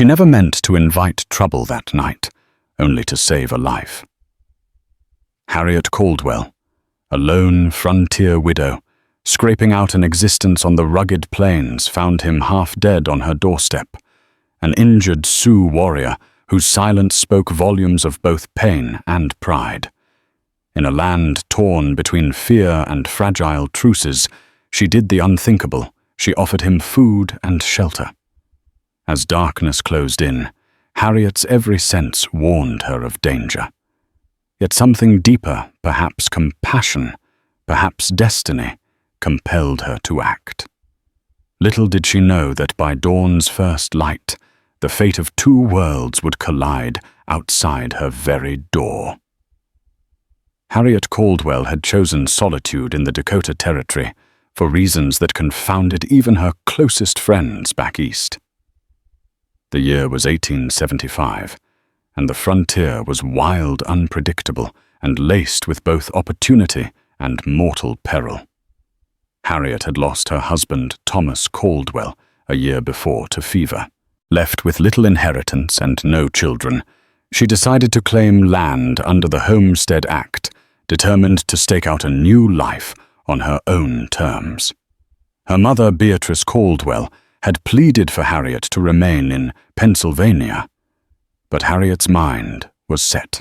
She never meant to invite trouble that night, only to save a life. Harriet Caldwell, a lone frontier widow, scraping out an existence on the rugged plains, found him half dead on her doorstep, an injured Sioux warrior whose silence spoke volumes of both pain and pride. In a land torn between fear and fragile truces, she did the unthinkable. She offered him food and shelter. As darkness closed in, Harriet's every sense warned her of danger. Yet something deeper, perhaps compassion, perhaps destiny, compelled her to act. Little did she know that by dawn's first light, the fate of two worlds would collide outside her very door. Harriet Caldwell had chosen solitude in the Dakota Territory for reasons that confounded even her closest friends back east. The year was 1875, and the frontier was wild, unpredictable, and laced with both opportunity and mortal peril. Harriet had lost her husband, Thomas Caldwell, a year before to fever. Left with little inheritance and no children, she decided to claim land under the Homestead Act, determined to stake out a new life on her own terms. Her mother, Beatrice Caldwell, had pleaded for Harriet to remain in Pennsylvania, but Harriet's mind was set.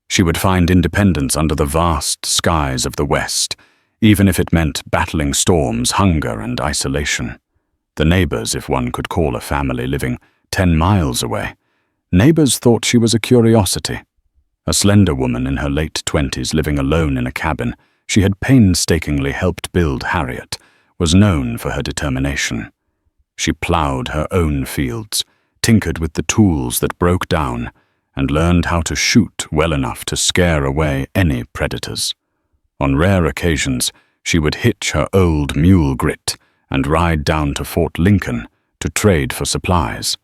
She would find independence under the vast skies of the West, even if it meant battling storms, hunger, and isolation. The neighbors, if one could call a family living 10 miles away, neighbors thought she was a curiosity. A slender woman in her late 20s living alone in a cabin she had painstakingly helped build, Harriet was known for her determination. She plowed her own fields, tinkered with the tools that broke down, and learned how to shoot well enough to scare away any predators. On rare occasions, she would hitch her old mule grit and ride down to Fort Lincoln to trade for supplies.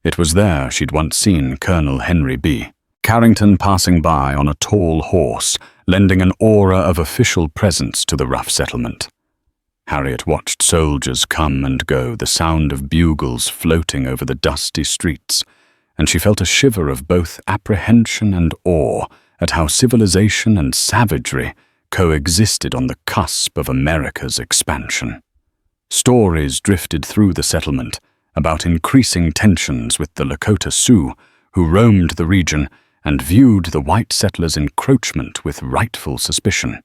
It was there she'd once seen Colonel Henry B. Carrington passing by on a tall horse, lending an aura of official presence to the rough settlement. Harriet watched soldiers come and go, the sound of bugles floating over the dusty streets, and she felt a shiver of both apprehension and awe at how civilization and savagery coexisted on the cusp of America's expansion. Stories drifted through the settlement about increasing tensions with the Lakota Sioux, who roamed the region and viewed the white settlers' encroachment with rightful suspicion.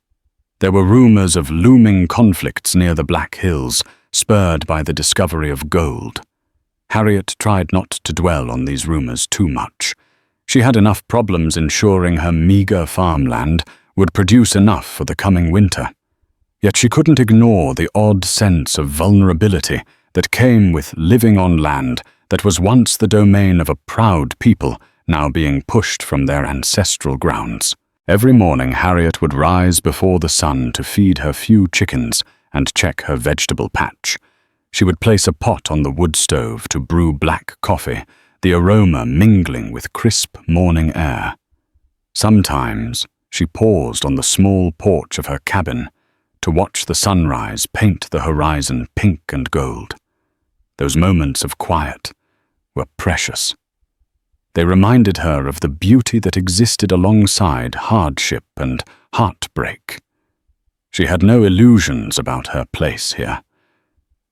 There were rumors of looming conflicts near the Black Hills, spurred by the discovery of gold. Harriet tried not to dwell on these rumors too much. She had enough problems ensuring her meager farmland would produce enough for the coming winter. Yet she couldn't ignore the odd sense of vulnerability that came with living on land that was once the domain of a proud people now being pushed from their ancestral grounds. Every morning Harriet would rise before the sun to feed her few chickens and check her vegetable patch. She would place a pot on the wood stove to brew black coffee, the aroma mingling with crisp morning air. Sometimes she paused on the small porch of her cabin to watch the sunrise paint the horizon pink and gold. Those moments of quiet were precious. They reminded her of the beauty that existed alongside hardship and heartbreak. She had no illusions about her place here.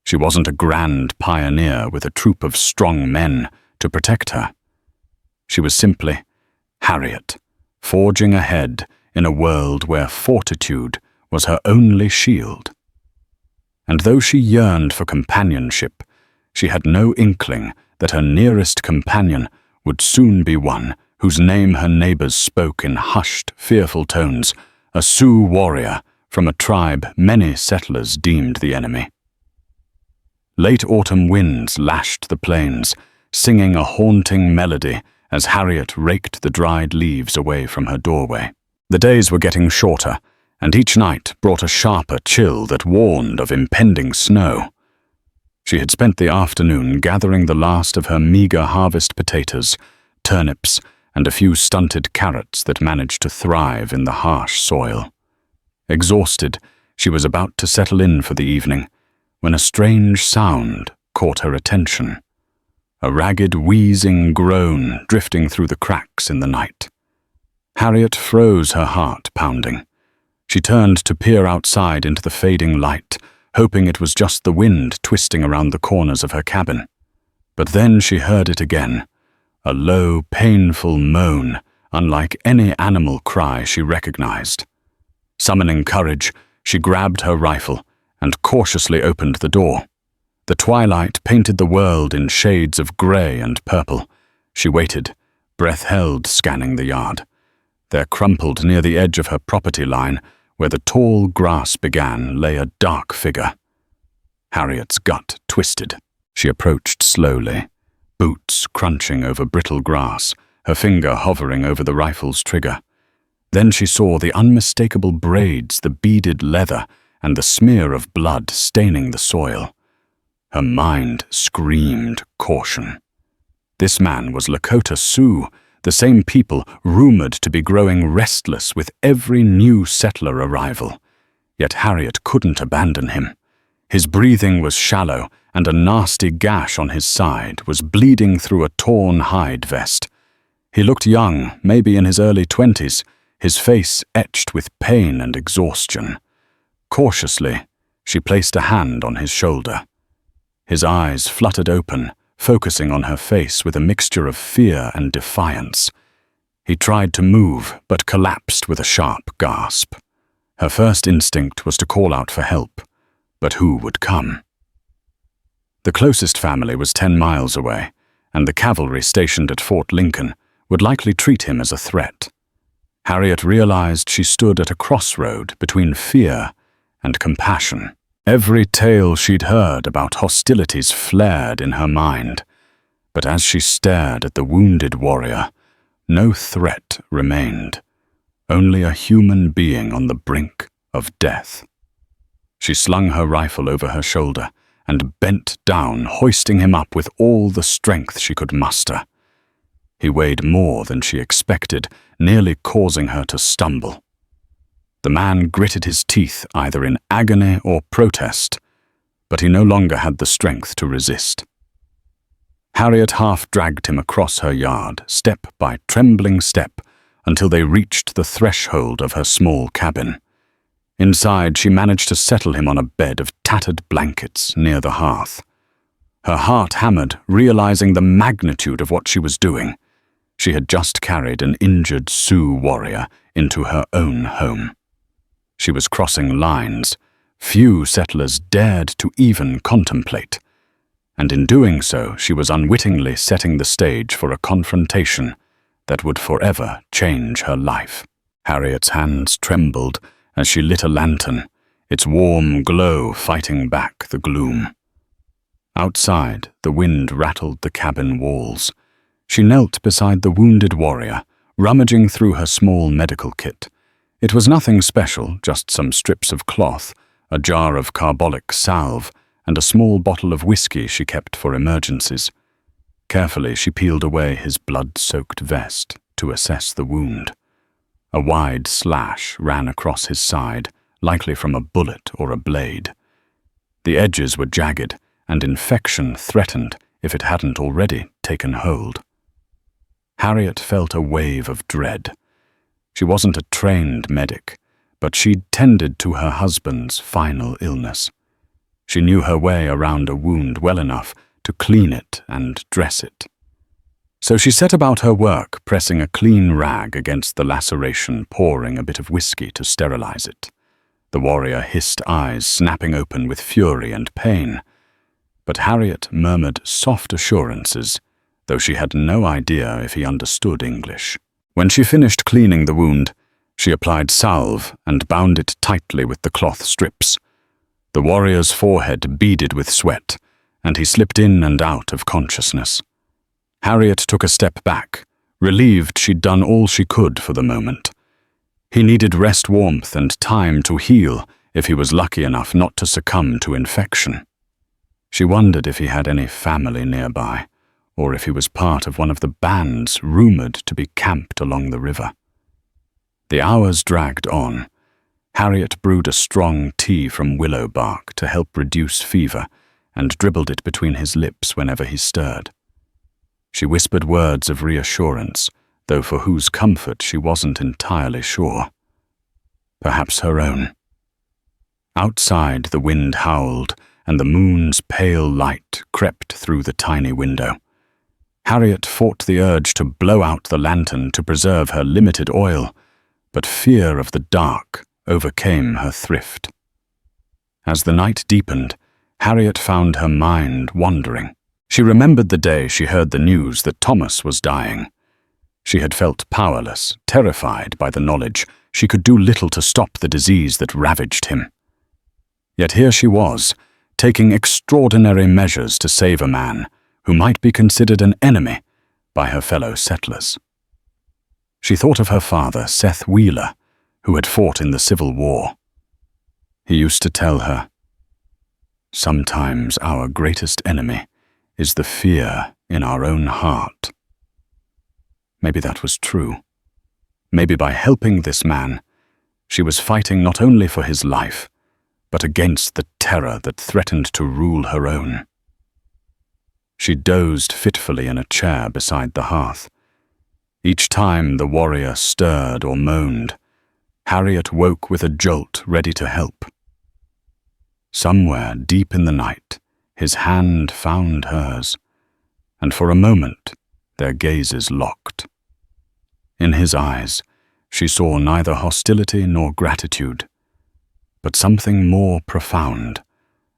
She wasn't a grand pioneer with a troop of strong men to protect her. She was simply Harriet, forging ahead in a world where fortitude was her only shield. And though she yearned for companionship, she had no inkling that her nearest companion would soon be one whose name her neighbors spoke in hushed, fearful tones, a Sioux warrior from a tribe many settlers deemed the enemy. Late autumn winds lashed the plains, singing a haunting melody as Harriet raked the dried leaves away from her doorway. The days were getting shorter, and each night brought a sharper chill that warned of impending snow. She had spent the afternoon gathering the last of her meager harvest potatoes, turnips, and a few stunted carrots that managed to thrive in the harsh soil. Exhausted, she was about to settle in for the evening when a strange sound caught her attention. a ragged, wheezing groan drifting through the cracks in the night. Harriet froze, her heart pounding. She turned to peer outside into the fading light, hoping it was just the wind twisting around the corners of her cabin. But then she heard it again, a low, painful moan, unlike any animal cry she recognized. Summoning courage, she grabbed her rifle and cautiously opened the door. The twilight painted the world in shades of gray and purple. She waited, breath held, scanning the yard. There, crumpled near the edge of her property line, where the tall grass began, lay a dark figure. Harriet's gut twisted. She approached slowly, boots crunching over brittle grass, her finger hovering over the rifle's trigger. Then she saw the unmistakable braids, the beaded leather, and the smear of blood staining the soil. Her mind screamed caution. This man was Lakota Sioux, the same people rumored to be growing restless with every new settler arrival. Yet Harriet couldn't abandon him. His breathing was shallow, and a nasty gash on his side was bleeding through a torn hide vest. He looked young, maybe in his early 20s, his face etched with pain and exhaustion. Cautiously, she placed a hand on his shoulder. His eyes fluttered open, focusing on her face with a mixture of fear and defiance. He tried to move, but collapsed with a sharp gasp. Her first instinct was to call out for help, but who would come? The closest family was 10 miles away, and the cavalry stationed at Fort Lincoln would likely treat him as a threat. Harriet realized she stood at a crossroad between fear and compassion. Every tale she'd heard about hostilities flared in her mind, but as she stared at the wounded warrior, no threat remained, only a human being on the brink of death. She slung her rifle over her shoulder and bent down, hoisting him up with all the strength she could muster. He weighed more than she expected, nearly causing her to stumble. The man gritted his teeth either in agony or protest, but he no longer had the strength to resist. Harriet half-dragged him across her yard, step by trembling step, until they reached the threshold of her small cabin. Inside, she managed to settle him on a bed of tattered blankets near the hearth. Her heart hammered, realizing the magnitude of what she was doing. She had just carried an injured Sioux warrior into her own home. She was crossing lines few settlers dared to even contemplate, and in doing so she was unwittingly setting the stage for a confrontation that would forever change her life. Harriet's hands trembled as she lit a lantern, its warm glow fighting back the gloom. Outside, the wind rattled the cabin walls. She knelt beside the wounded warrior, rummaging through her small medical kit. It was nothing special, just some strips of cloth, a jar of carbolic salve, and a small bottle of whiskey she kept for emergencies. Carefully, she peeled away his blood-soaked vest to assess the wound. A wide slash ran across his side, likely from a bullet or a blade. The edges were jagged, and infection threatened if it hadn't already taken hold. Harriet felt a wave of dread. She wasn't a trained medic, but she'd tended to her husband's final illness. She knew her way around a wound well enough to clean it and dress it. So she set about her work, pressing a clean rag against the laceration, pouring a bit of whiskey to sterilize it. The warrior hissed, eyes snapping open with fury and pain. But Harriet murmured soft assurances, though she had no idea if he understood English. When she finished cleaning the wound, she applied salve and bound it tightly with the cloth strips. The warrior's forehead beaded with sweat, and he slipped in and out of consciousness. Harriet took a step back, relieved she'd done all she could for the moment. He needed rest, warmth, and time to heal if he was lucky enough not to succumb to infection. She wondered if he had any family nearby, or if he was part of one of the bands rumored to be camped along the river. The hours dragged on. Harriet brewed a strong tea from willow bark to help reduce fever and dribbled it between his lips whenever he stirred. She whispered words of reassurance, though for whose comfort she wasn't entirely sure. Perhaps her own. Outside, the wind howled, and the moon's pale light crept through the tiny window. Harriet fought the urge to blow out the lantern to preserve her limited oil, but fear of the dark overcame her thrift. As the night deepened, Harriet found her mind wandering. She remembered the day she heard the news that Thomas was dying. She had felt powerless, terrified by the knowledge she could do little to stop the disease that ravaged him. Yet here she was, taking extraordinary measures to save a man who might be considered an enemy by her fellow settlers. She thought of her father, Seth Wheeler, who had fought in the Civil War. He used to tell her, "Sometimes our greatest enemy is the fear in our own heart." Maybe that was true. Maybe by helping this man, she was fighting not only for his life, but against the terror that threatened to rule her own. She dozed fitfully in a chair beside the hearth. Each time the warrior stirred or moaned, Harriet woke with a jolt ready to help. Somewhere deep in the night, his hand found hers, and for a moment their gazes locked. In his eyes, she saw neither hostility nor gratitude, but something more profound,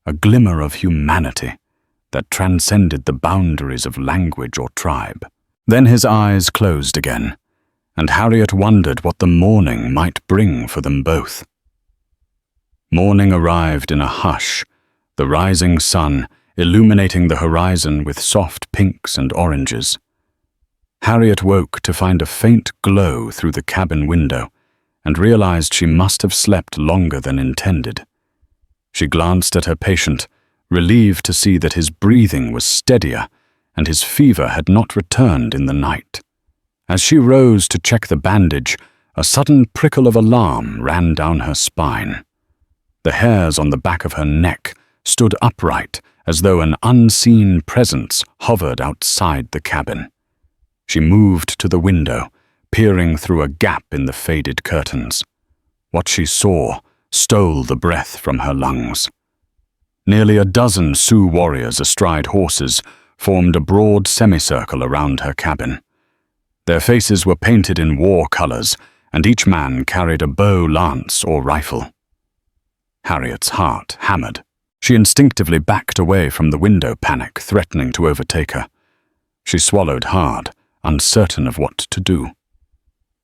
a glimmer of humanity that transcended the boundaries of language or tribe. Then his eyes closed again, and Harriet wondered what the morning might bring for them both. Morning arrived in a hush, the rising sun illuminating the horizon with soft pinks and oranges. Harriet woke to find a faint glow through the cabin window and realized she must have slept longer than intended. She glanced at her patient, relieved to see that his breathing was steadier and his fever had not returned in the night. As she rose to check the bandage, a sudden prickle of alarm ran down her spine. The hairs on the back of her neck stood upright as though an unseen presence hovered outside the cabin. She moved to the window, peering through a gap in the faded curtains. What she saw stole the breath from her lungs. Nearly a dozen Sioux warriors astride horses formed a broad semicircle around her cabin. Their faces were painted in war colors, and each man carried a bow, lance, or rifle. Harriet's heart hammered. She instinctively backed away from the window, panic threatening to overtake her. She swallowed hard, uncertain of what to do.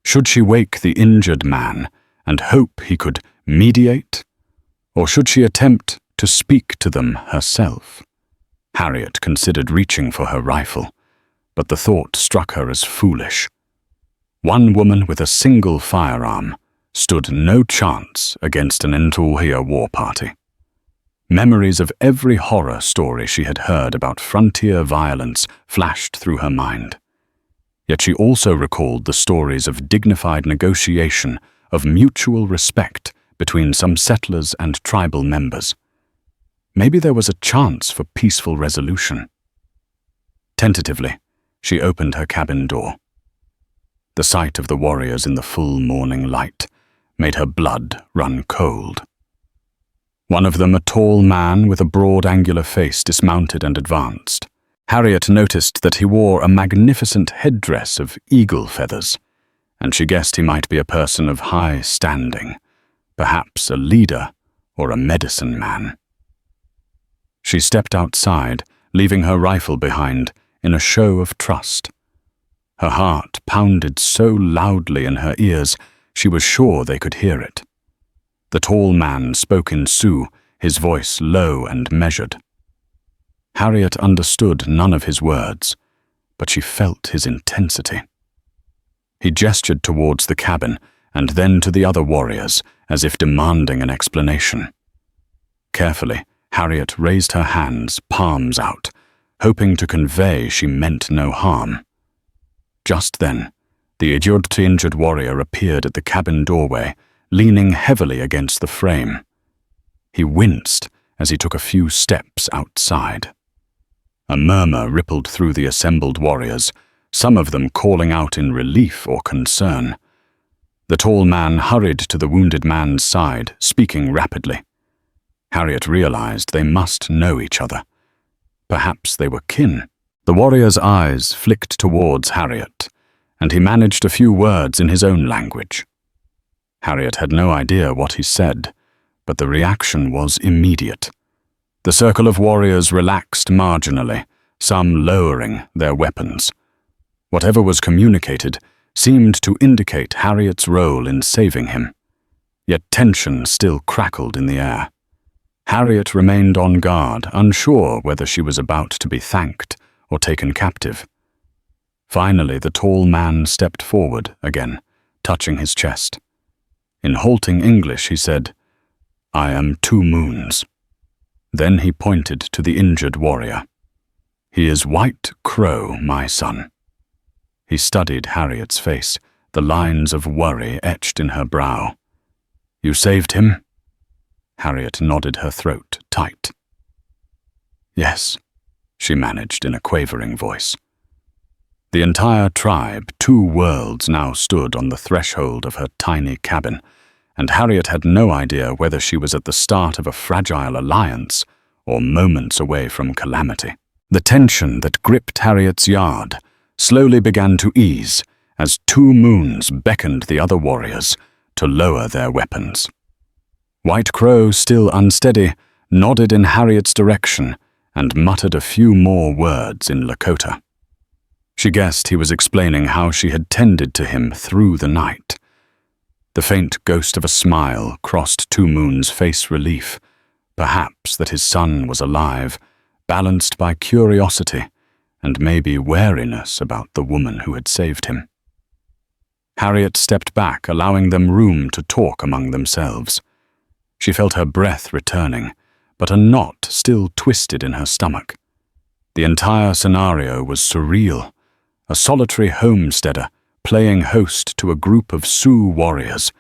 Should she wake the injured man and hope he could mediate? Or should she attempt to speak to them herself? Harriet considered reaching for her rifle, but the thought struck her as foolish. One woman with a single firearm stood no chance against an entire war party. Memories of every horror story she had heard about frontier violence flashed through her mind. Yet she also recalled the stories of dignified negotiation, of mutual respect between some settlers and tribal members. Maybe there was a chance for peaceful resolution. Tentatively, she opened her cabin door. The sight of the warriors in the full morning light made her blood run cold. One of them, a tall man with a broad angular face, dismounted and advanced. Harriet noticed that he wore a magnificent headdress of eagle feathers, and she guessed he might be a person of high standing, perhaps a leader or a medicine man. She stepped outside, leaving her rifle behind in a show of trust. Her heart pounded so loudly in her ears she was sure they could hear it. The tall man spoke in Sioux, his voice low and measured. Harriet understood none of his words, but she felt his intensity. He gestured towards the cabin and then to the other warriors, as if demanding an explanation. Carefully, Harriet raised her hands, palms out, hoping to convey she meant no harm. Just then, the injured warrior appeared at the cabin doorway, leaning heavily against the frame. He winced as he took a few steps outside. A murmur rippled through the assembled warriors, some of them calling out in relief or concern. The tall man hurried to the wounded man's side, speaking rapidly. Harriet realized they must know each other. Perhaps they were kin. The warrior's eyes flicked towards Harriet, and he managed a few words in his own language. Harriet had no idea what he said, but the reaction was immediate. The circle of warriors relaxed marginally, some lowering their weapons. Whatever was communicated seemed to indicate Harriet's role in saving him. Yet tension still crackled in the air. Harriet remained on guard, unsure whether she was about to be thanked or taken captive. Finally, the tall man stepped forward again, touching his chest. In halting English, he said, "I am 2 moons." Then he pointed to the injured warrior. "He is White Crow, my son." He studied Harriet's face, the lines of worry etched in her brow. "You saved him?" Harriet nodded, her throat tight. "Yes," she managed in a quavering voice. The entire tribe, 2 worlds now stood on the threshold of her tiny cabin, and Harriet had no idea whether she was at the start of a fragile alliance or moments away from calamity. The tension that gripped Harriet's yard slowly began to ease as 2 moons beckoned the other warriors to lower their weapons. White Crow, still unsteady, nodded in Harriet's direction and muttered a few more words in Lakota. She guessed he was explaining how she had tended to him through the night. The faint ghost of a smile crossed 2 Moon's face relief, perhaps that his son was alive, balanced by curiosity and maybe wariness about the woman who had saved him. Harriet stepped back, allowing them room to talk among themselves. She felt her breath returning, but a knot still twisted in her stomach. The entire scenario was surreal, a solitary homesteader playing host to a group of Sioux warriors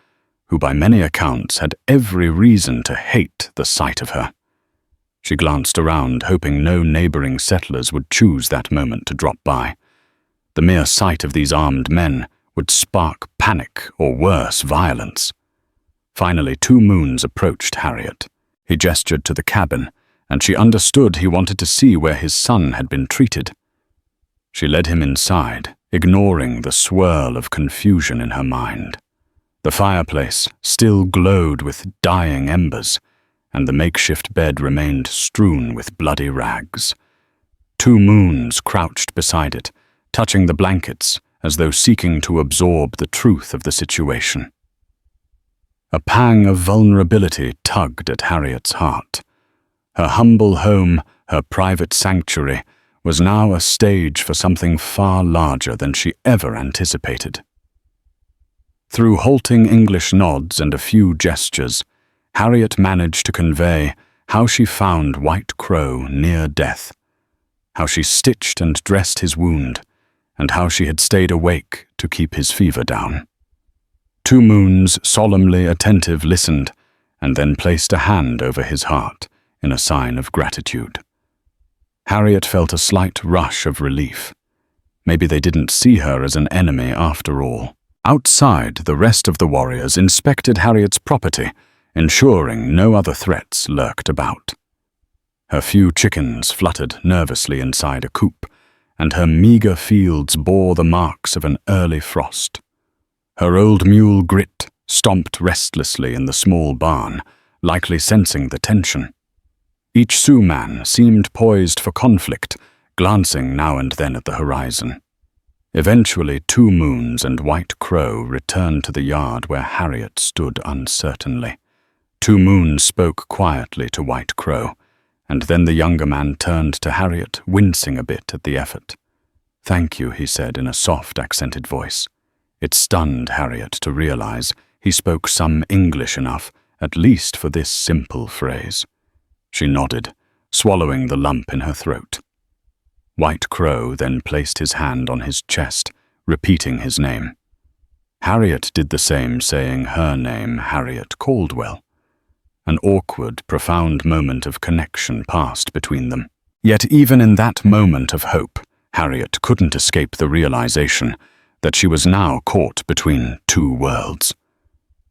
who by many accounts had every reason to hate the sight of her. She glanced around, hoping no neighboring settlers would choose that moment to drop by. The mere sight of these armed men would spark panic or worse, violence. Finally, 2 Moons approached Harriet. He gestured to the cabin, and she understood he wanted to see where his son had been treated. She led him inside, ignoring the swirl of confusion in her mind. The fireplace still glowed with dying embers, and the makeshift bed remained strewn with bloody rags. 2 Moons crouched beside it, touching the blankets as though seeking to absorb the truth of the situation. A pang of vulnerability tugged at Harriet's heart. Her humble home, her private sanctuary, was now a stage for something far larger than she ever anticipated. Through halting English nods and a few gestures, Harriet managed to convey how she found White Crow near death, how she stitched and dressed his wound, and how she had stayed awake to keep his fever down. 2 Moons, solemnly attentive, listened, and then placed a hand over his heart in a sign of gratitude. Harriet felt a slight rush of relief. Maybe they didn't see her as an enemy after all. Outside, the rest of the warriors inspected Harriet's property, ensuring no other threats lurked about. Her few chickens fluttered nervously inside a coop, and her meager fields bore the marks of an early frost. Her old mule Grit stomped restlessly in the small barn, likely sensing the tension. Each Sioux man seemed poised for conflict, glancing now and then at the horizon. Eventually, 2 Moons and White Crow returned to the yard where Harriet stood uncertainly. 2 Moons spoke quietly to White Crow, and then the younger man turned to Harriet, wincing a bit at the effort. "Thank you," he said in a soft, accented voice. It stunned Harriet to realize he spoke some English enough, at least for this simple phrase. She nodded, swallowing the lump in her throat. White Crow then placed his hand on his chest, repeating his name. Harriet did the same, saying her name, Harriet Caldwell. An awkward, profound moment of connection passed between them. Yet even in that moment of hope, Harriet couldn't escape the realization that she was now caught between two worlds.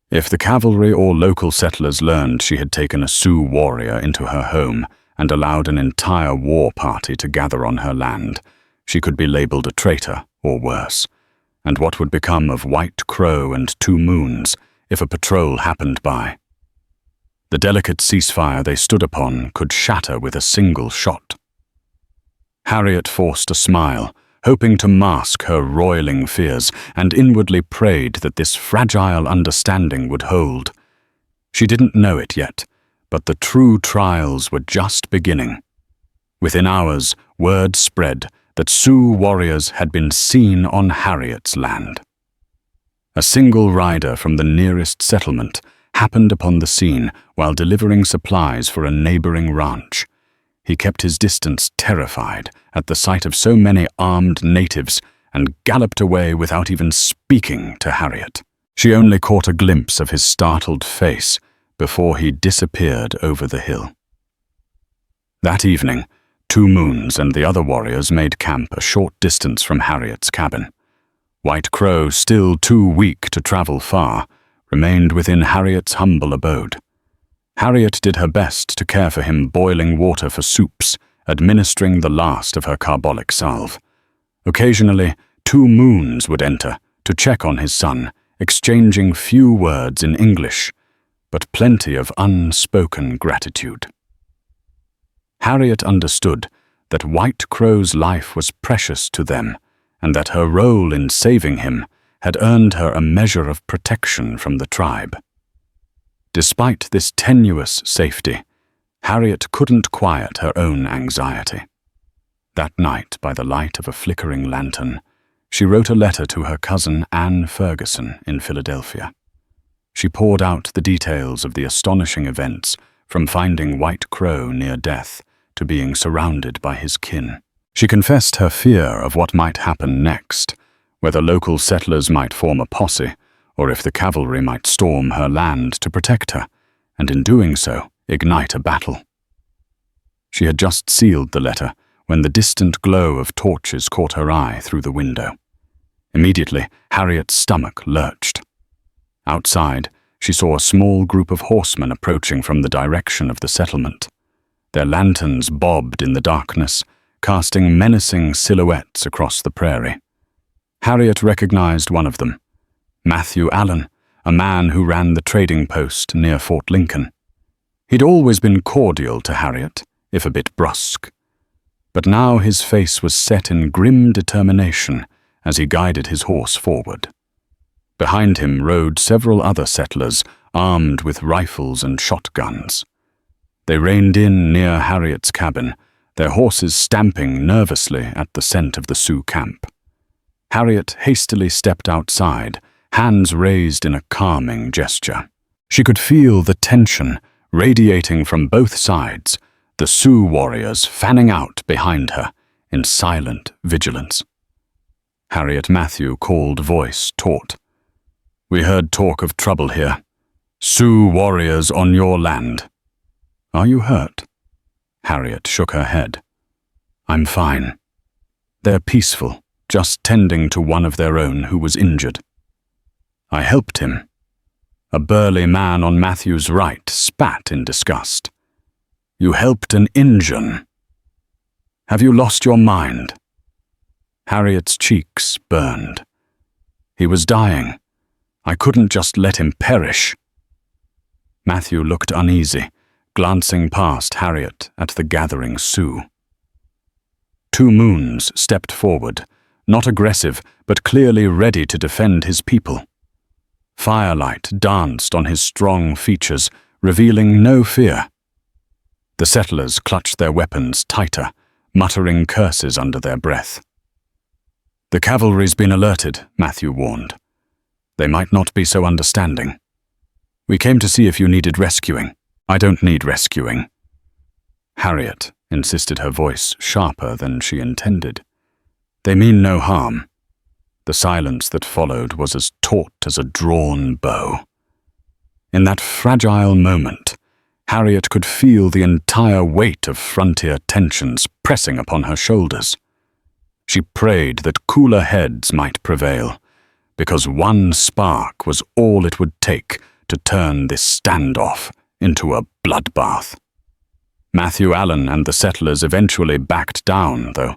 If the cavalry or local settlers learned she had taken a Sioux warrior into her home and allowed an entire war party to gather on her land, she could be labeled a traitor or worse. And what would become of White Crow and Two Moons if a patrol happened by? The delicate ceasefire they stood upon could shatter with a single shot. Harriet forced a smile, hoping to mask her roiling fears, and inwardly prayed that this fragile understanding would hold. She didn't know it yet, but the true trials were just beginning. Within hours, word spread that Sioux warriors had been seen on Harriet's land. A single rider from the nearest settlement happened upon the scene while delivering supplies for a neighboring ranch. He kept his distance, terrified at the sight of so many armed natives, and galloped away without even speaking to Harriet. She only caught a glimpse of his startled face before he disappeared over the hill. That evening, Two Moons and the other warriors made camp a short distance from Harriet's cabin. White Crow, still too weak to travel far, remained within Harriet's humble abode. Harriet did her best to care for him, boiling water for soups, administering the last of her carbolic salve. Occasionally, Two Moons would enter to check on his son, exchanging few words in English, but plenty of unspoken gratitude. Harriet understood that White Crow's life was precious to them, and that her role in saving him had earned her a measure of protection from the tribe. Despite this tenuous safety, Harriet couldn't quiet her own anxiety. That night, by the light of a flickering lantern, she wrote a letter to her cousin Anne Ferguson in Philadelphia. She poured out the details of the astonishing events, from finding White Crow near death to being surrounded by his kin. She confessed her fear of what might happen next, whether local settlers might form a posse, or if the cavalry might storm her land to protect her, and in doing so, ignite a battle. She had just sealed the letter when the distant glow of torches caught her eye through the window. Immediately, Harriet's stomach lurched. Outside, she saw a small group of horsemen approaching from the direction of the settlement. Their lanterns bobbed in the darkness, casting menacing silhouettes across the prairie. Harriet recognized one of them, Matthew Allen, a man who ran the trading post near Fort Lincoln. He'd always been cordial to Harriet, if a bit brusque. But now his face was set in grim determination as he guided his horse forward. Behind him rode several other settlers, armed with rifles and shotguns. They reined in near Harriet's cabin, their horses stamping nervously at the scent of the Sioux camp. Harriet hastily stepped outside, hands raised in a calming gesture. She could feel the tension radiating from both sides, the Sioux warriors fanning out behind her in silent vigilance. Harriet Matthew called voice taut. "We heard talk of trouble here. Sioux warriors on your land. Are you hurt?" Harriet shook her head. "I'm fine. They're peaceful, just tending to one of their own who was injured. I helped him." A burly man on Matthew's right spat in disgust. "You helped an Injun? Have you lost your mind?" Harriet's cheeks burned. "He was dying. I couldn't just let him perish." Matthew looked uneasy, glancing past Harriet at the gathering Sioux. Two Moons stepped forward, not aggressive, but clearly ready to defend his people. Firelight danced on his strong features, revealing no fear. The settlers clutched their weapons tighter, muttering curses under their breath. "The cavalry's been alerted," Matthew warned. "They might not be so understanding. We came to see if you needed rescuing." "I don't need rescuing." Harriet insisted, her voice sharper than she intended. "They mean no harm." The silence that followed was as taut as a drawn bow. In that fragile moment, Harriet could feel the entire weight of frontier tensions pressing upon her shoulders. She prayed that cooler heads might prevail, because one spark was all it would take to turn this standoff into a bloodbath. Matthew Allen and the settlers eventually backed down, though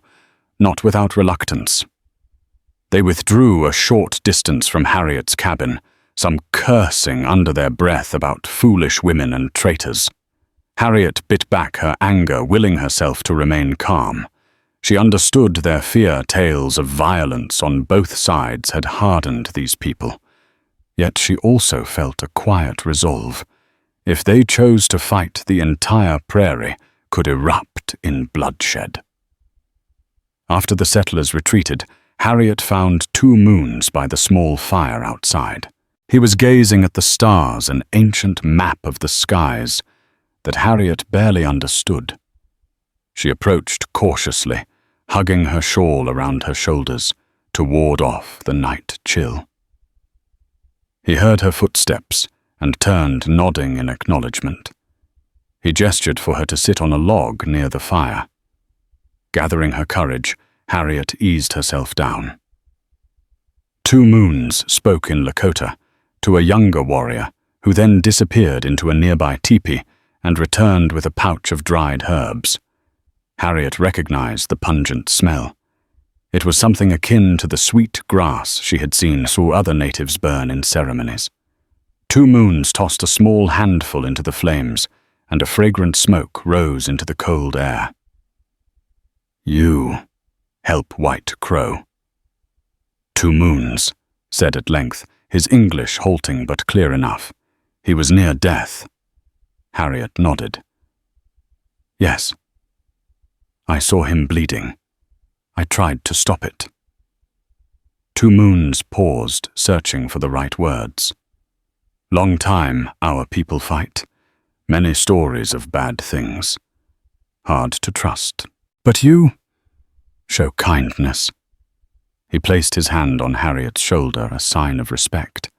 not without reluctance. They withdrew a short distance from Harriet's cabin, some cursing under their breath about foolish women and traitors. Harriet bit back her anger, willing herself to remain calm. She understood their fear tales of violence on both sides had hardened these people. Yet she also felt a quiet resolve. If they chose to fight, the entire prairie could erupt in bloodshed. After the settlers retreated, Harriet found 2 moons by the small fire outside. He was gazing at the stars, an ancient map of the skies that Harriet barely understood. She approached cautiously, hugging her shawl around her shoulders to ward off the night chill. He heard her footsteps and turned, nodding in acknowledgement. He gestured for her to sit on a log near the fire. Gathering her courage, Harriet eased herself down. 2 moons spoke in Lakota to a younger warrior, who then disappeared into a nearby teepee and returned with a pouch of dried herbs. Harriet recognized the pungent smell. It was something akin to the sweet grass she had seen Sioux other natives burn in ceremonies. 2 moons tossed a small handful into the flames, and a fragrant smoke rose into the cold air. "You help White Crow." 2 moons, said at length, his English halting but clear enough. He was near death. Harriet nodded. "Yes. I saw him bleeding. I tried to stop it." 2 moons paused, searching for the right words. "Long time our people fight. Many stories of bad things. Hard to trust. But you show kindness." He placed his hand on Harriet's shoulder, a sign of respect.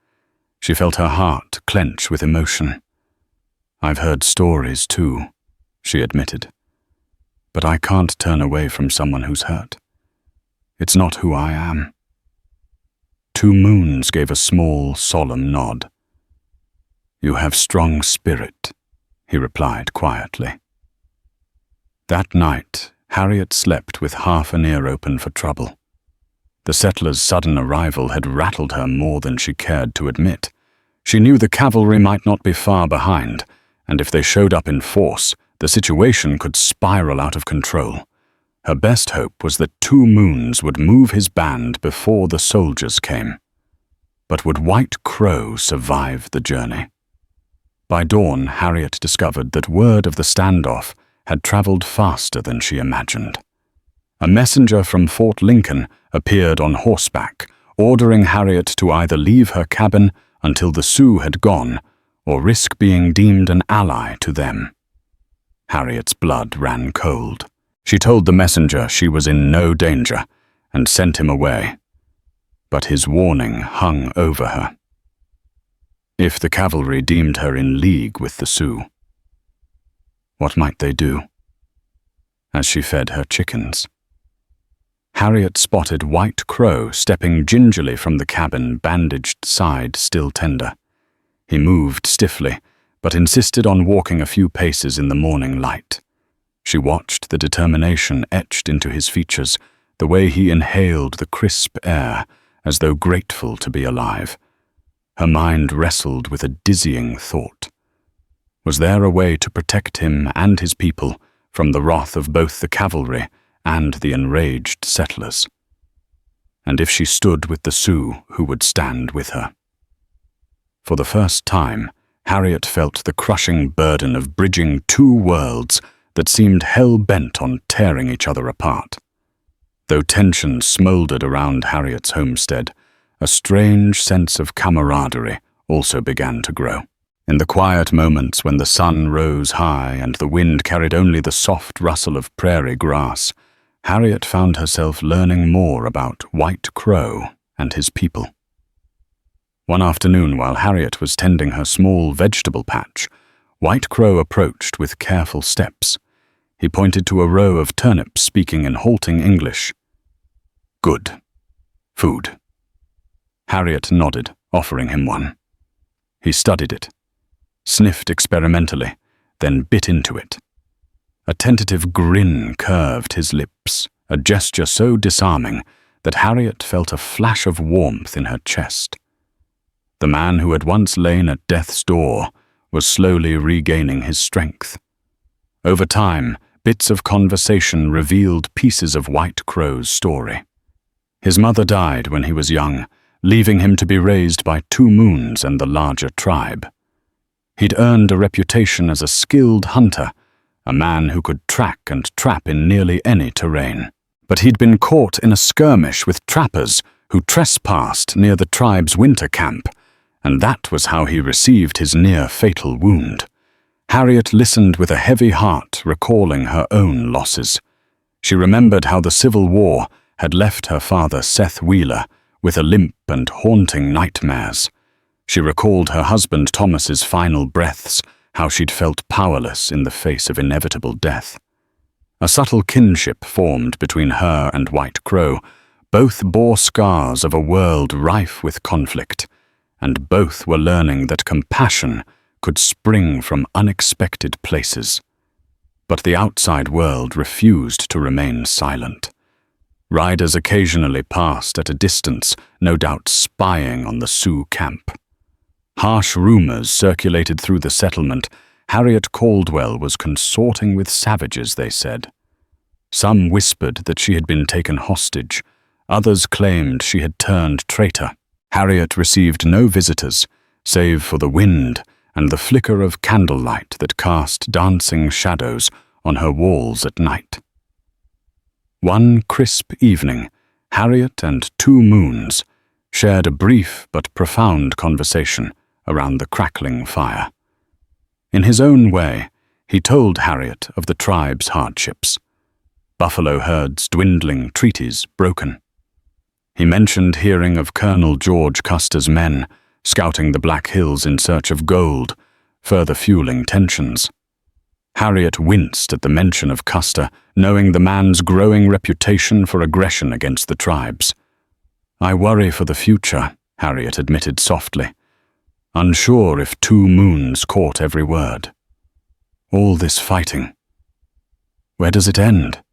She felt her heart clench with emotion. "I've heard stories too," she admitted. "But I can't turn away from someone who's hurt. It's not who I am." 2 moons gave a small, solemn nod. "You have strong spirit," he replied quietly. That night, Harriet slept with half an ear open for trouble. The settlers' sudden arrival had rattled her more than she cared to admit. She knew the cavalry might not be far behind, and if they showed up in force, the situation could spiral out of control. Her best hope was that 2 moons would move his band before the soldiers came. But would White Crow survive the journey? By dawn, Harriet discovered that word of the standoff had traveled faster than she imagined. A messenger from Fort Lincoln appeared on horseback, ordering Harriet to either leave her cabin until the Sioux had gone or risk being deemed an ally to them. Harriet's blood ran cold. She told the messenger she was in no danger and sent him away. But his warning hung over her. If the cavalry deemed her in league with the Sioux, what might they do? As she fed her chickens, Harriet spotted White Crow stepping gingerly from the cabin, bandaged side still tender. He moved stiffly, but insisted on walking a few paces in the morning light. She watched the determination etched into his features, the way he inhaled the crisp air, as though grateful to be alive. Her mind wrestled with a dizzying thought. Was there a way to protect him and his people from the wrath of both the cavalry and the enraged settlers? And if she stood with the Sioux, who would stand with her? For the first time, Harriet felt the crushing burden of bridging 2 worlds that seemed hell-bent on tearing each other apart. Though tension smoldered around Harriet's homestead, a strange sense of camaraderie also began to grow. In the quiet moments when the sun rose high and the wind carried only the soft rustle of prairie grass, Harriet found herself learning more about White Crow and his people. One afternoon, while Harriet was tending her small vegetable patch, White Crow approached with careful steps. He pointed to a row of turnips, speaking in halting English. "Good. Food." Harriet nodded, offering him one. He studied it, sniffed experimentally, then bit into it. A tentative grin curved his lips, a gesture so disarming that Harriet felt a flash of warmth in her chest. The man who had once lain at death's door was slowly regaining his strength. Over time, bits of conversation revealed pieces of White Crow's story. His mother died when he was young, leaving him to be raised by 2 Moons and the larger tribe. He'd earned a reputation as a skilled hunter, a man who could track and trap in nearly any terrain. But he'd been caught in a skirmish with trappers who trespassed near the tribe's winter camp, and that was how he received his near-fatal wound. Harriet listened with a heavy heart, recalling her own losses. She remembered how the Civil War had left her father, Seth Wheeler, with a limp and haunting nightmares. She recalled her husband Thomas's final breaths, how she'd felt powerless in the face of inevitable death. A subtle kinship formed between her and White Crow. Both bore scars of a world rife with conflict, and both were learning that compassion could spring from unexpected places. But the outside world refused to remain silent. Riders occasionally passed at a distance, no doubt spying on the Sioux camp. Harsh rumors circulated through the settlement. Harriet Caldwell was consorting with savages, they said. Some whispered that she had been taken hostage. Others claimed she had turned traitor. Harriet received no visitors, save for the wind and the flicker of candlelight that cast dancing shadows on her walls at night. One crisp evening, Harriet and 2 Moons shared a brief but profound conversation around the crackling fire. In his own way, he told Harriet of the tribe's hardships. Buffalo herds dwindling, treaties broken. He mentioned hearing of Colonel George Custer's men scouting the Black Hills in search of gold, further fueling tensions. Harriet winced at the mention of Custer, knowing the man's growing reputation for aggression against the tribes. "I worry for the future," Harriet admitted softly, unsure if 2 Moons caught every word. "All this fighting. Where does it end?"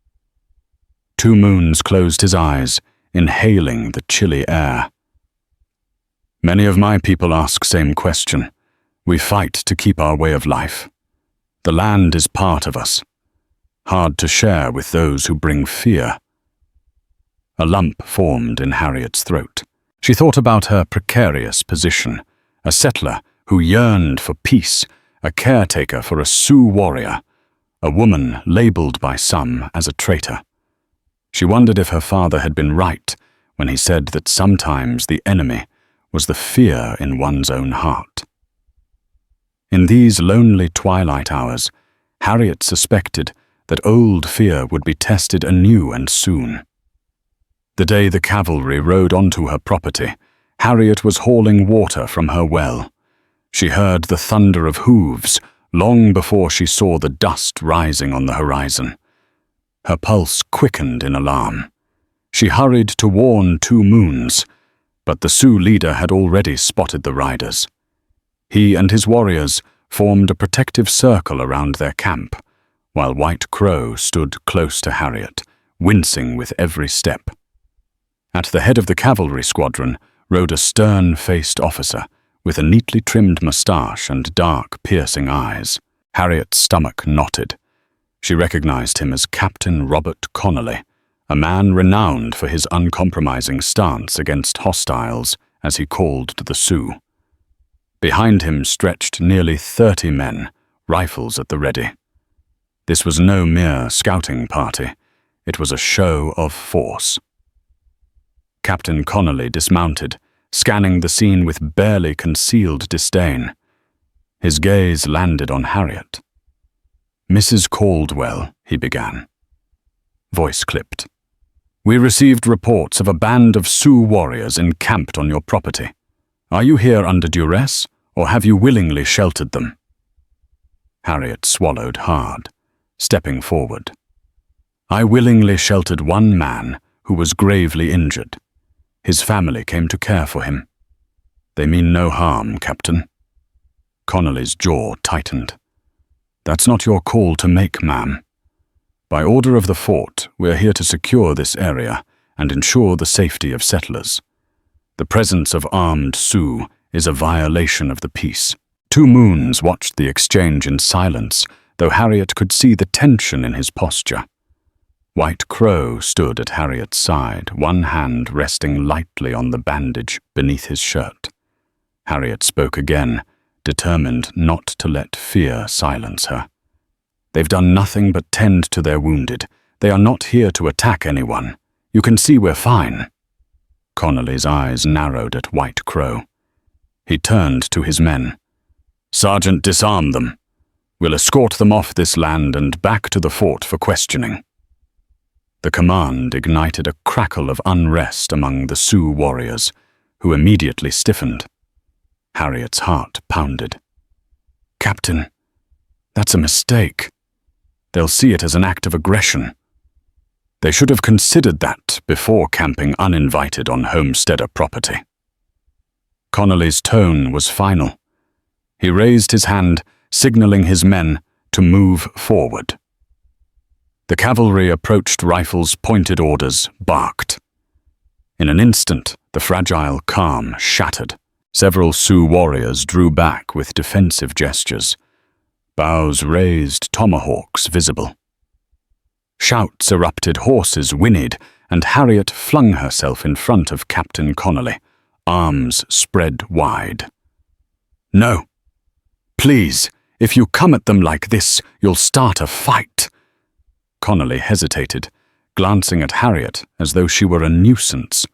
2 Moons closed his eyes, inhaling the chilly air. "Many of my people ask same question. We fight to keep our way of life. The land is part of us, hard to share with those who bring fear." A lump formed in Harriet's throat. She thought about her precarious position, a settler who yearned for peace, a caretaker for a Sioux warrior, a woman labeled by some as a traitor. She wondered if her father had been right when he said that sometimes the enemy was the fear in one's own heart. In these lonely twilight hours, Harriet suspected that old fear would be tested anew and soon. The day the cavalry rode onto her property, Harriet was hauling water from her well. She heard the thunder of hooves long before she saw the dust rising on the horizon. Her pulse quickened in alarm. She hurried to warn 2 Moons, but the Sioux leader had already spotted the riders. He and his warriors formed a protective circle around their camp, while White Crow stood close to Harriet, wincing with every step. At the head of the cavalry squadron rode a stern-faced officer with a neatly trimmed mustache and dark, piercing eyes. Harriet's stomach knotted. She recognized him as Captain Robert Connolly, a man renowned for his uncompromising stance against hostiles, as he called the Sioux. Behind him stretched nearly 30 men, rifles at the ready. This was no mere scouting party. It was a show of force. Captain Connolly dismounted, scanning the scene with barely concealed disdain. His gaze landed on Harriet. "Mrs. Caldwell," he began. Voice clipped. "We received reports of a band of Sioux warriors encamped on your property. Are you here under duress, or have you willingly sheltered them?" Harriet swallowed hard, stepping forward. "I willingly sheltered one man who was gravely injured. His family came to care for him. They mean no harm, Captain." Connolly's jaw tightened. "That's not your call to make, ma'am. By order of the fort, we're here to secure this area and ensure the safety of settlers. The presence of armed Sioux is a violation of the peace." 2 Moons watched the exchange in silence, though Harriet could see the tension in his posture. White Crow stood at Harriet's side, one hand resting lightly on the bandage beneath his shirt. Harriet spoke again, determined not to let fear silence her. "They've done nothing but tend to their wounded. They are not here to attack anyone. You can see we're fine." Connolly's eyes narrowed at White Crow. He turned to his men. "Sergeant, disarm them. We'll escort them off this land and back to the fort for questioning." The command ignited a crackle of unrest among the Sioux warriors, who immediately stiffened. Harriet's heart pounded. "Captain, that's a mistake. They'll see it as an act of aggression. They should have considered that before camping uninvited on homesteader property." Connolly's tone was final. He raised his hand, signaling his men to move forward. The cavalry approached, rifles pointed, orders barked. In an instant, the fragile calm shattered. Several Sioux warriors drew back with defensive gestures, bows raised, tomahawks visible. Shouts erupted, horses whinnied, and Harriet flung herself in front of Captain Connolly, arms spread wide. "No. Please, if you come at them like this, you'll start a fight." Connolly hesitated, glancing at Harriet as though she were a nuisance.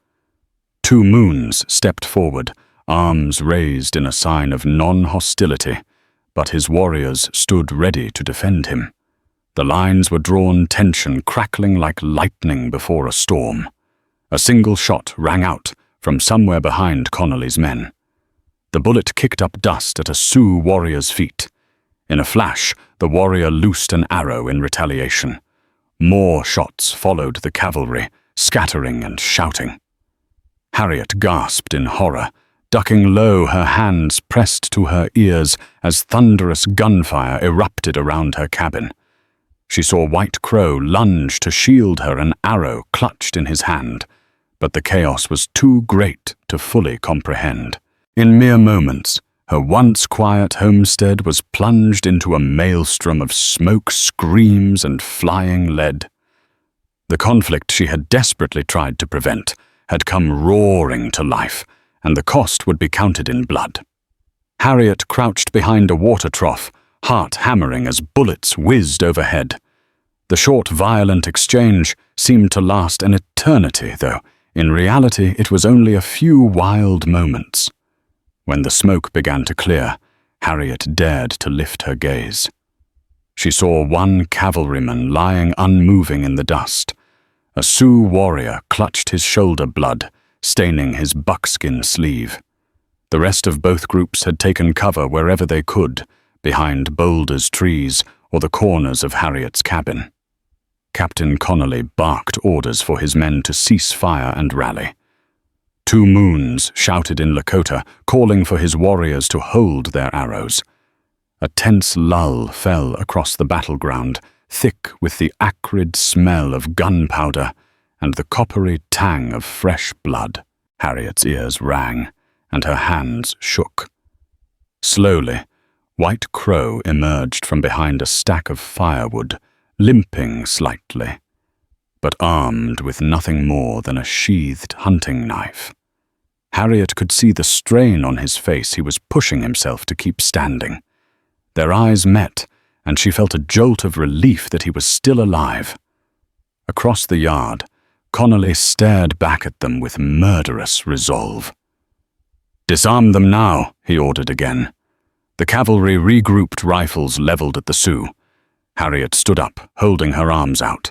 2 Moons stepped forward, arms raised in a sign of non-hostility, but his warriors stood ready to defend him. The lines were drawn, tension crackling like lightning before a storm. A single shot rang out from somewhere behind Connolly's men. The bullet kicked up dust at a Sioux warrior's feet. In a flash, the warrior loosed an arrow in retaliation. More shots followed the cavalry, scattering and shouting. Harriet gasped in horror, ducking low, her hands pressed to her ears as thunderous gunfire erupted around her cabin. She saw White Crow lunge to shield her, an arrow clutched in his hand, but the chaos was too great to fully comprehend. In mere moments, her once quiet homestead was plunged into a maelstrom of smoke, screams, and flying lead. The conflict she had desperately tried to prevent had come roaring to life, and the cost would be counted in blood. Harriet crouched behind a water trough, heart hammering as bullets whizzed overhead. The short, violent exchange seemed to last an eternity, though in reality it was only a few wild moments. When the smoke began to clear, Harriet dared to lift her gaze. She saw one cavalryman lying unmoving in the dust. A Sioux warrior clutched his shoulder blood, staining his buckskin sleeve. The rest of both groups had taken cover wherever they could, behind boulders, trees, or the corners of Harriet's cabin. Captain Connolly barked orders for his men to cease fire and rally. 2 Moons shouted in Lakota, calling for his warriors to hold their arrows. A tense lull fell across the battleground, thick with the acrid smell of gunpowder and the coppery tang of fresh blood. Harriet's ears rang, and her hands shook. Slowly, White Crow emerged from behind a stack of firewood, limping slightly, but armed with nothing more than a sheathed hunting knife. Harriet could see the strain on his face. He was pushing himself to keep standing. Their eyes met, and she felt a jolt of relief that he was still alive. Across the yard, Connolly stared back at them with murderous resolve. "Disarm them now," he ordered again. The cavalry regrouped, rifles leveled at the Sioux. Harriet stood up, holding her arms out.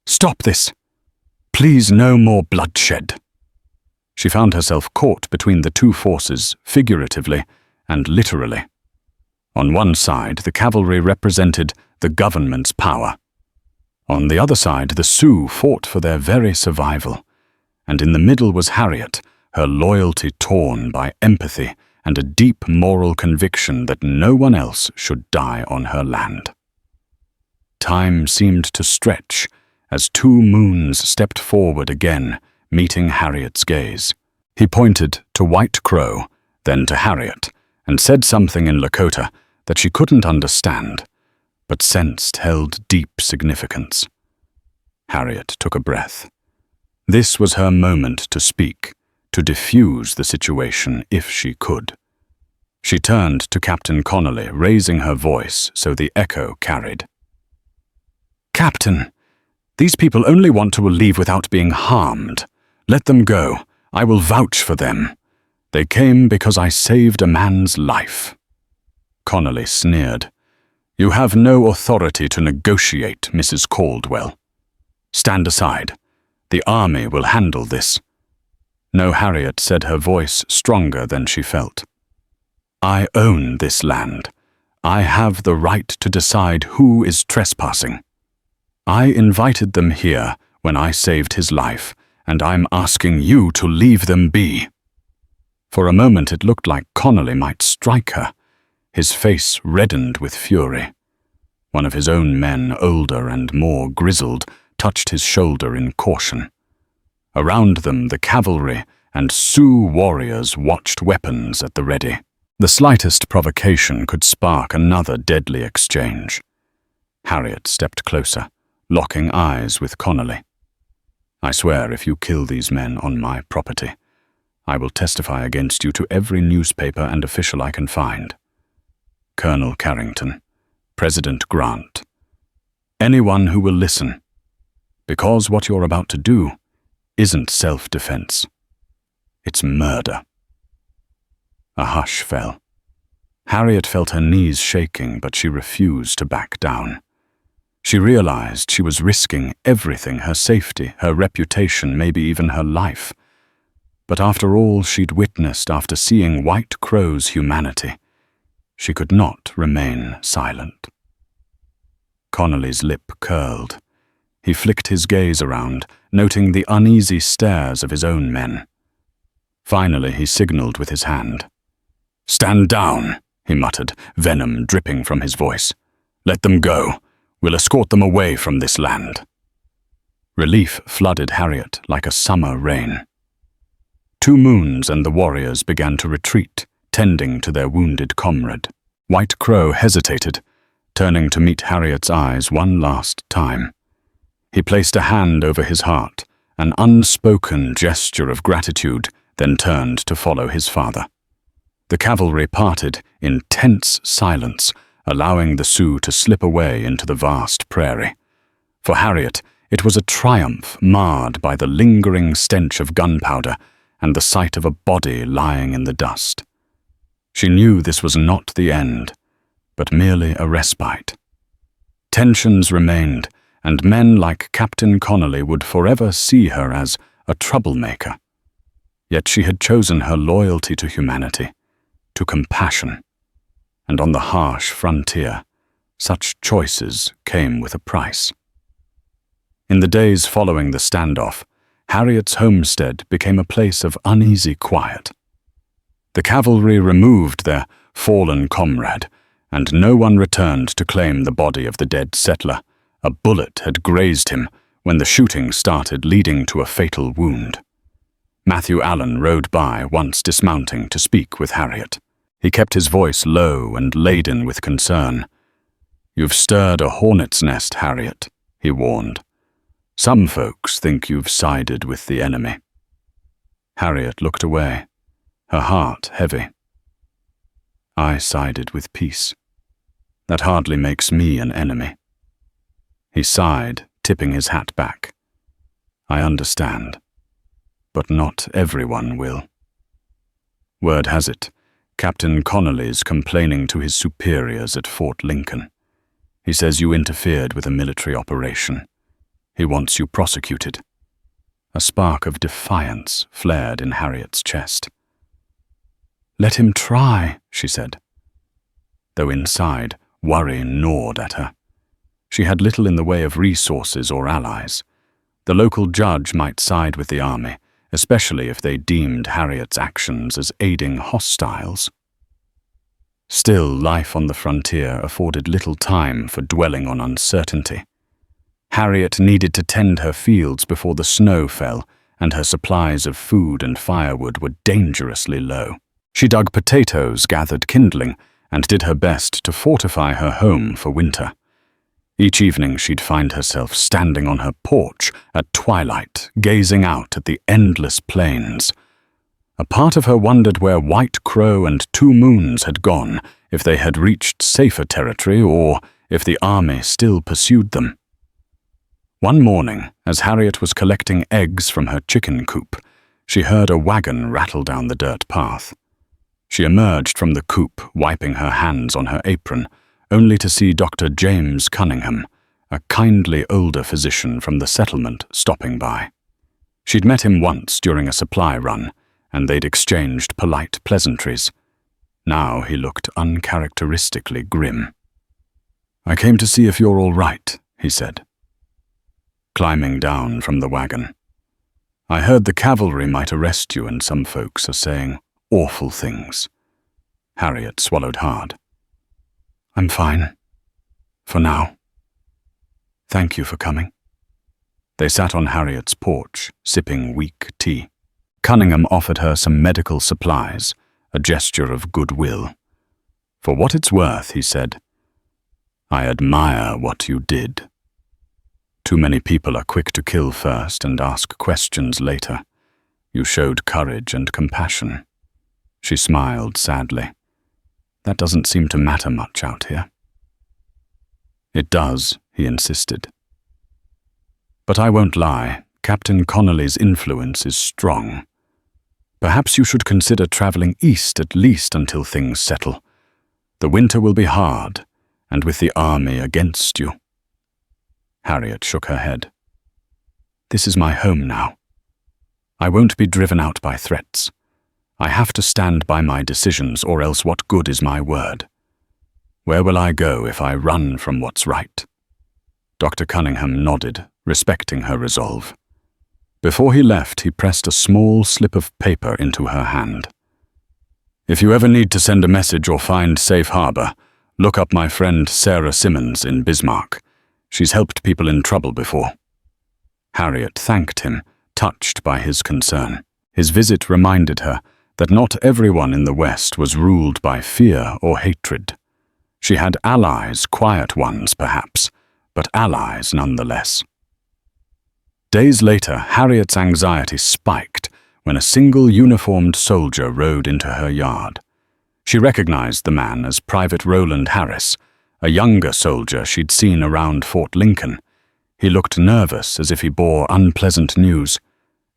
"Stop this! Please, no more bloodshed!" She found herself caught between the two forces, figuratively and literally. On one side, the cavalry represented the government's power. On the other side, the Sioux fought for their very survival. And in the middle was Harriet, her loyalty torn by empathy and a deep moral conviction that no one else should die on her land. Time seemed to stretch as two moons stepped forward again, meeting Harriet's gaze. He pointed to White Crow, then to Harriet, and said something in Lakota that she couldn't understand, but sensed held deep significance. Harriet took a breath. This was her moment to speak, to diffuse the situation if she could. She turned to Captain Connolly, raising her voice so the echo carried. "Captain, these people only want to leave without being harmed. Let them go. I will vouch for them. They came because I saved a man's life." Connolly sneered. "You have no authority to negotiate, Mrs. Caldwell. Stand aside. The army will handle this." No, Harriet said, her voice stronger than she felt. "I own this land. I have the right to decide who is trespassing. I invited them here when I saved his life, and I'm asking you to leave them be." For a moment it looked like Connolly might strike her. His face reddened with fury. One of his own men, older and more grizzled, touched his shoulder in caution. Around them, the cavalry and Sioux warriors watched, weapons at the ready. The slightest provocation could spark another deadly exchange. Harriet stepped closer, locking eyes with Connolly. "I swear if you kill these men on my property, I will testify against you to every newspaper and official I can find. Colonel Carrington, President Grant, anyone who will listen, because what you're about to do isn't self-defense. It's murder." A hush fell. Harriet felt her knees shaking, but she refused to back down. She realized she was risking everything, her safety, her reputation, maybe even her life. But after all she'd witnessed, after seeing White Crow's humanity, she could not remain silent. Connolly's lip curled. He flicked his gaze around, noting the uneasy stares of his own men. Finally, he signaled with his hand. "Stand down," he muttered, venom dripping from his voice. "Let them go. We'll escort them away from this land." Relief flooded Harriet like a summer rain. 2 moons and the warriors began to retreat, tending to their wounded comrade. White Crow hesitated, turning to meet Harriet's eyes one last time. He placed a hand over his heart, an unspoken gesture of gratitude, then turned to follow his father. The cavalry parted in tense silence, allowing the Sioux to slip away into the vast prairie. For Harriet, it was a triumph marred by the lingering stench of gunpowder and the sight of a body lying in the dust. She knew this was not the end, but merely a respite. Tensions remained, and men like Captain Connolly would forever see her as a troublemaker. Yet she had chosen her loyalty to humanity, to compassion, and on the harsh frontier, such choices came with a price. In the days following the standoff, Harriet's homestead became a place of uneasy quiet. The cavalry removed their fallen comrade, and no one returned to claim the body of the dead settler. A bullet had grazed him when the shooting started, leading to a fatal wound. Matthew Allen rode by, once dismounting to speak with Harriet. He kept his voice low and laden with concern. "You've stirred a hornet's nest, Harriet," he warned. "Some folks think you've sided with the enemy." Harriet looked away, her heart heavy. "I sided with peace. That hardly makes me an enemy." He sighed, tipping his hat back. "I understand, but not everyone will. Word has it, Captain Connolly's complaining to his superiors at Fort Lincoln. He says you interfered with a military operation. He wants you prosecuted." A spark of defiance flared in Harriet's chest. "Let him try," she said. though inside, worry gnawed at her. She had little in the way of resources or allies. The local judge might side with the army, especially if they deemed Harriet's actions as aiding hostiles. Still, life on the frontier afforded little time for dwelling on uncertainty. Harriet needed to tend her fields before the snow fell, and her supplies of food and firewood were dangerously low. She dug potatoes, gathered kindling, and did her best to fortify her home for winter. Each evening she'd find herself standing on her porch at twilight, gazing out at the endless plains. A part of her wondered where White Crow and Two Moons had gone, if they had reached safer territory or if the army still pursued them. One morning, as Harriet was collecting eggs from her chicken coop, she heard a wagon rattle down the dirt path. She emerged from the coop, wiping her hands on her apron, only to see Dr. James Cunningham, a kindly older physician from the settlement, stopping by. She'd met him once during a supply run, and they'd exchanged polite pleasantries. Now he looked uncharacteristically grim. "I came to see if you're all right," he said, climbing down from the wagon. "I heard the cavalry might arrest you, and some folks are saying awful things." Harriet swallowed hard. "I'm fine. For now. Thank you for coming." They sat on Harriet's porch, sipping weak tea. Cunningham offered her some medical supplies, a gesture of goodwill. "For what it's worth," he said, "I admire what you did. Too many people are quick to kill first and ask questions later. You showed courage and compassion." She smiled sadly. "That doesn't seem to matter much out here." "It does," he insisted. "But I won't lie, Captain Connolly's influence is strong. Perhaps you should consider traveling east at least until things settle. The winter will be hard, and with the army against you." Harriet shook her head. "This is my home now. I won't be driven out by threats. I have to stand by my decisions, or else what good is my word? Where will I go if I run from what's right?" Dr. Cunningham nodded, respecting her resolve. Before he left, he pressed a small slip of paper into her hand. "If you ever need to send a message or find safe harbor, look up my friend Sarah Simmons in Bismarck. She's helped people in trouble before." Harriet thanked him, touched by his concern. His visit reminded her that not everyone in the West was ruled by fear or hatred. She had allies, quiet ones perhaps, but allies nonetheless. Days later, Harriet's anxiety spiked when a single uniformed soldier rode into her yard. She recognized the man as Private Roland Harris, a younger soldier she'd seen around Fort Lincoln. He looked nervous, as if he bore unpleasant news.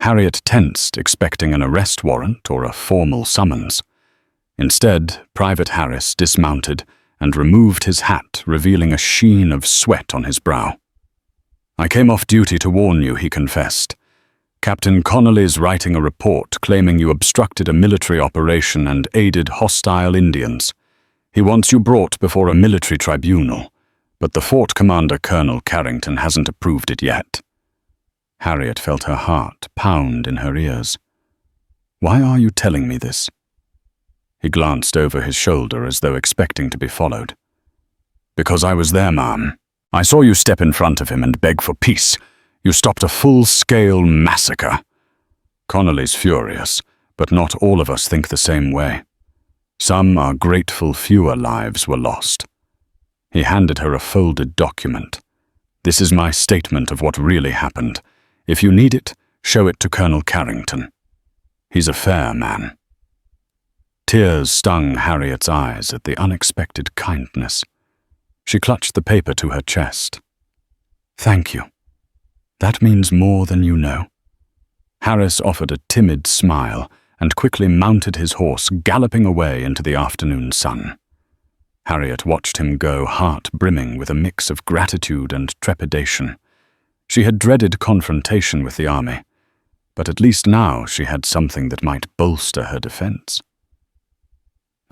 Harriet tensed, expecting an arrest warrant or a formal summons. Instead, Private Harris dismounted and removed his hat, revealing a sheen of sweat on his brow. "I came off duty to warn you," he confessed. "Captain Connolly's writing a report claiming you obstructed a military operation and aided hostile Indians. He wants you brought before a military tribunal, but the fort commander, Colonel Carrington, hasn't approved it yet." Harriet felt her heart pound in her ears. "Why are you telling me this?" He glanced over his shoulder as though expecting to be followed. "Because I was there, ma'am. I saw you step in front of him and beg for peace. You stopped a full-scale massacre. Connolly's furious, but not all of us think the same way. Some are grateful fewer lives were lost." He handed her a folded document. "This is my statement of what really happened. If you need it, show it to Colonel Carrington. He's a fair man." Tears stung Harriet's eyes at the unexpected kindness. She clutched the paper to her chest. "Thank you. That means more than you know." Harris offered a timid smile and quickly mounted his horse, galloping away into the afternoon sun. Harriet watched him go, heart brimming with a mix of gratitude and trepidation. She had dreaded confrontation with the army, but at least now she had something that might bolster her defense.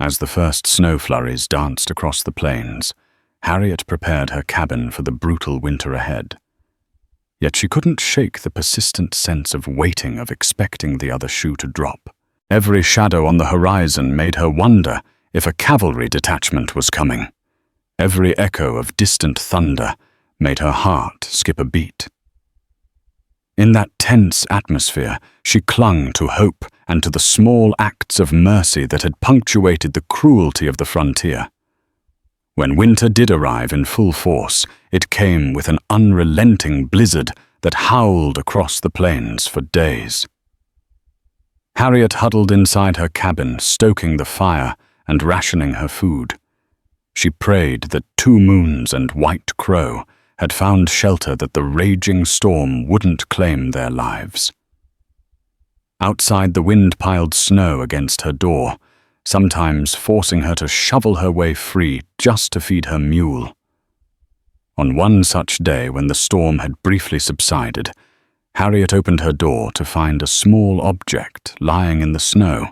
As the first snow flurries danced across the plains, Harriet prepared her cabin for the brutal winter ahead. Yet she couldn't shake the persistent sense of waiting, of expecting the other shoe to drop. Every shadow on the horizon made her wonder if a cavalry detachment was coming. Every echo of distant thunder made her heart skip a beat. In that tense atmosphere, she clung to hope and to the small acts of mercy that had punctuated the cruelty of the frontier. When winter did arrive in full force, it came with an unrelenting blizzard that howled across the plains for days. Harriet huddled inside her cabin, stoking the fire and rationing her food. She prayed that Two Moons and White Crow had found shelter, that the raging storm wouldn't claim their lives. Outside, the wind piled snow against her door, sometimes forcing her to shovel her way free just to feed her mule. On one such day, when the storm had briefly subsided, Harriet opened her door to find a small object lying in the snow,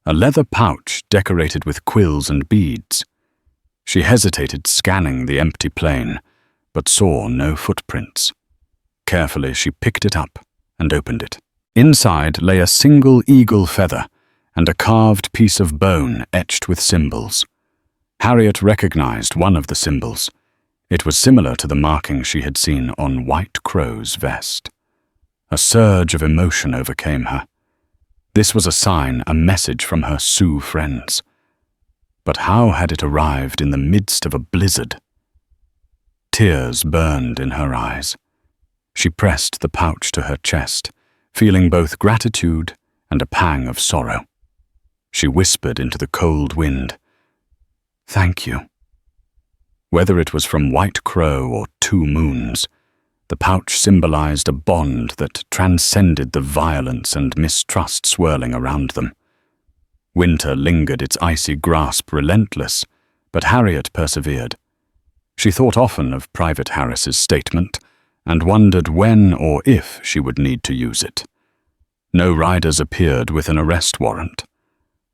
a leather pouch decorated with quills and beads. She hesitated, scanning the empty plain, but saw no footprints. Carefully, she picked it up and opened it. Inside lay a single eagle feather and a carved piece of bone etched with symbols. Harriet recognized one of the symbols. It was similar to the marking she had seen on White Crow's vest. A surge of emotion overcame her. This was a sign, a message from her Sioux friends. But how had it arrived in the midst of a blizzard? Tears burned in her eyes. She pressed the pouch to her chest, feeling both gratitude and a pang of sorrow. She whispered into the cold wind, "Thank you." Whether it was from White Crow or Two Moons, the pouch symbolized a bond that transcended the violence and mistrust swirling around them. Winter lingered, its icy grasp relentless, but Harriet persevered. She thought often of Private Harris's statement and wondered when or if she would need to use it. No riders appeared with an arrest warrant.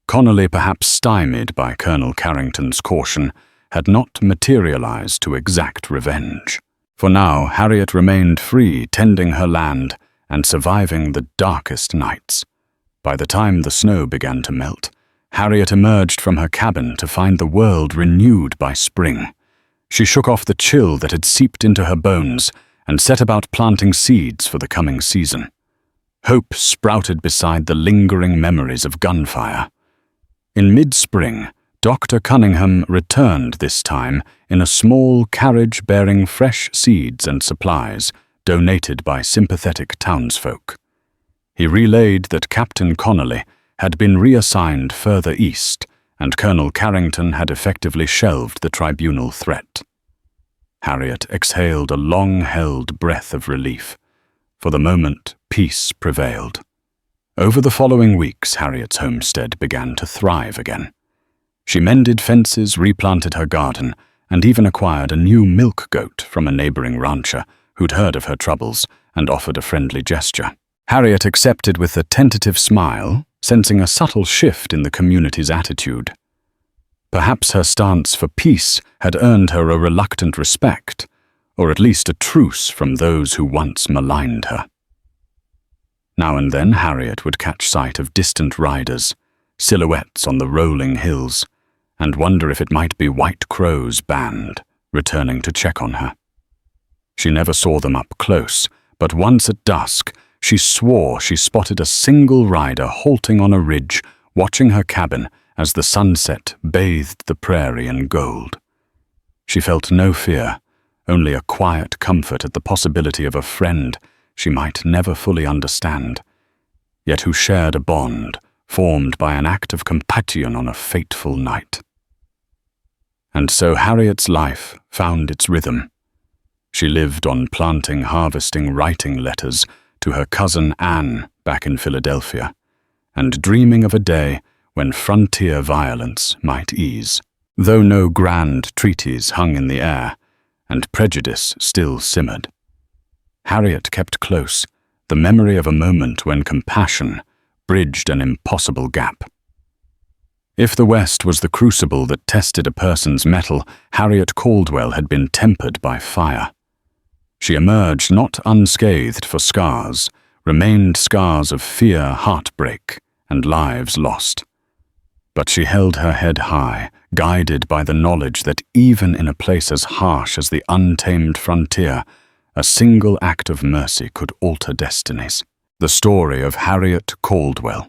Connolly, perhaps stymied by Colonel Carrington's caution, had not materialized to exact revenge. For now, Harriet remained free, tending her land and surviving the darkest nights. By the time the snow began to melt, Harriet emerged from her cabin to find the world renewed by spring. She shook off the chill that had seeped into her bones and set about planting seeds for the coming season. Hope sprouted beside the lingering memories of gunfire. In mid-spring, Dr. Cunningham returned, this time in a small carriage bearing fresh seeds and supplies donated by sympathetic townsfolk. He relayed that Captain Connolly had been reassigned further east, and Colonel Carrington had effectively shelved the tribunal threat. Harriet exhaled a long-held breath of relief. For the moment, peace prevailed. Over the following weeks, Harriet's homestead began to thrive again. She mended fences, replanted her garden, and even acquired a new milk goat from a neighboring rancher who'd heard of her troubles and offered a friendly gesture. Harriet accepted with a tentative smile, sensing a subtle shift in the community's attitude. Perhaps her stance for peace had earned her a reluctant respect, or at least a truce from those who once maligned her. Now and then Harriet would catch sight of distant riders, silhouettes on the rolling hills, and wonder if it might be White Crow's band returning to check on her. She never saw them up close, but once at dusk, she swore she spotted a single rider halting on a ridge, watching her cabin as the sunset bathed the prairie in gold. She felt no fear, only a quiet comfort at the possibility of a friend she might never fully understand, yet who shared a bond formed by an act of compassion on a fateful night. And so Harriet's life found its rhythm. She lived on planting, harvesting, writing letters to her cousin Anne back in Philadelphia, and dreaming of a day when frontier violence might ease. Though no grand treaties hung in the air, and prejudice still simmered, Harriet kept close the memory of a moment when compassion bridged an impossible gap. If the West was the crucible that tested a person's mettle, Harriet Caldwell had been tempered by fire. She emerged not unscathed, for scars remained scars of fear, heartbreak, and lives lost. But she held her head high, guided by the knowledge that even in a place as harsh as the untamed frontier, a single act of mercy could alter destinies. The story of Harriet Caldwell,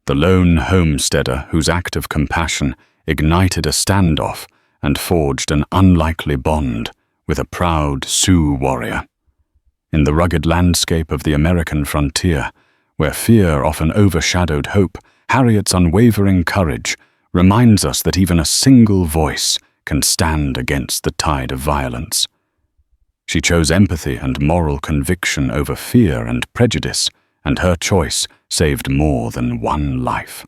the lone homesteader whose act of compassion ignited a standoff and forged an unlikely bond with a proud Sioux warrior. In the rugged landscape of the American frontier, where fear often overshadowed hope, Harriet's unwavering courage reminds us that even a single voice can stand against the tide of violence. She chose empathy and moral conviction over fear and prejudice, and her choice saved more than one life.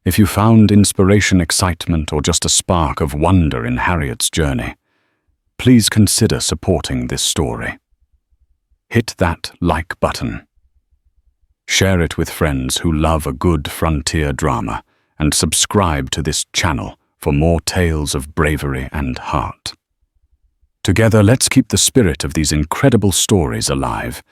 If you found inspiration, excitement, or just a spark of wonder in Harriet's journey, please consider supporting this story. Hit that like button. Share it with friends who love a good frontier drama, and subscribe to this channel for more tales of bravery and heart. Together, let's keep the spirit of these incredible stories alive.